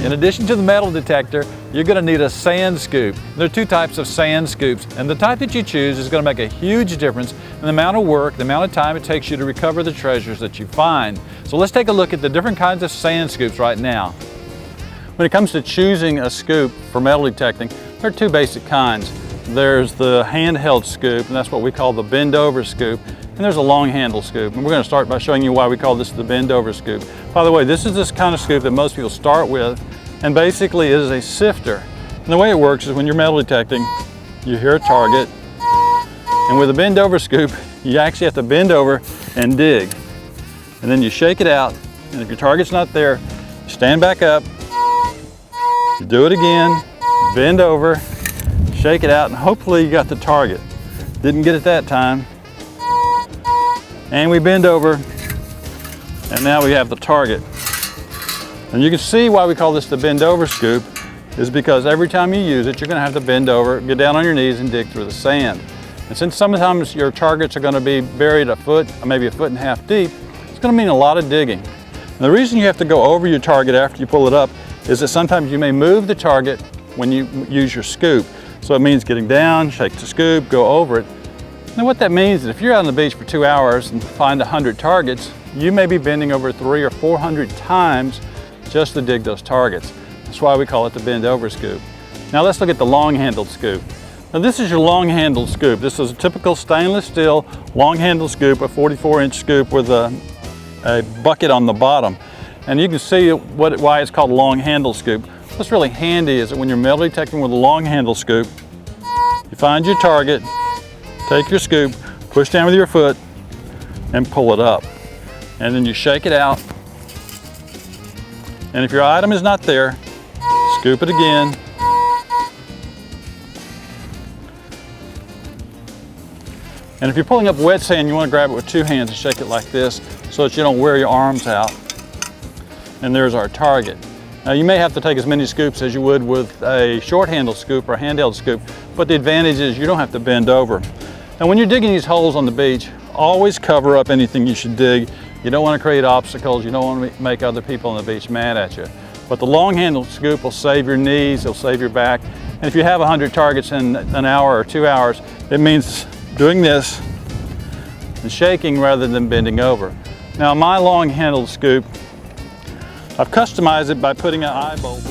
In addition to the metal detector, you're going to need a sand scoop. There are two types of sand scoops, and the type that you choose is going to make a huge difference in the amount of work, the amount of time it takes you to recover the treasures that you find. So let's take a look at the different kinds of sand scoops right now. When it comes to choosing a scoop for metal detecting, there are two basic kinds. There's the handheld scoop, and that's what we call the bend over scoop, and there's a long handle scoop. And we're going to start by showing you why we call this the bend over scoop. By the way, this is this kind of scoop that most people start with, and basically it is a sifter. And the way it works is when you're metal detecting, you hear a target, and with a bend over scoop, you actually have to bend over and dig. And then you shake it out, and if your target's not there, you stand back up, you do it again, bend over, shake it out, and hopefully you got the target. Didn't get it that time. And we bend over, and now we have the target. And you can see why we call this the bend over scoop is because every time you use it, you're going to have to bend over, get down on your knees, and dig through the sand. And since sometimes your targets are going to be buried a foot, or maybe a foot and a half deep, it's going to mean a lot of digging. And the reason you have to go over your target after you pull it up is that sometimes you may move the target when you use your scoop. So it means getting down, shake the scoop, go over it. Now what that means is if you're out on the beach for 2 hours and find 100 targets, you may be bending over 300 or 400 times just to dig those targets. That's why we call it the bend over scoop. Now let's look at the long handled scoop. Now this is your long handled scoop. This is a typical stainless steel long handled scoop, a 44-inch scoop with a bucket on the bottom. And you can see why it's called a long handled scoop. What's really handy is that when you're metal detecting with a long handle scoop, you find your target, take your scoop, push down with your foot, and pull it up. And then you shake it out. And if your item is not there, scoop it again. And if you're pulling up wet sand, you want to grab it with two hands and shake it like this so that you don't wear your arms out. And there's our target. Now you may have to take as many scoops as you would with a short handle scoop or a handheld scoop, but the advantage is you don't have to bend over. And when you're digging these holes on the beach, always cover up anything you should dig. You don't want to create obstacles, you don't want to make other people on the beach mad at you. But the long handle scoop will save your knees, it'll save your back. And if you have 100 targets in an hour or 2 hours, it means doing this and shaking rather than bending over. Now my long handled scoop, I've customized it by putting an eye bolt.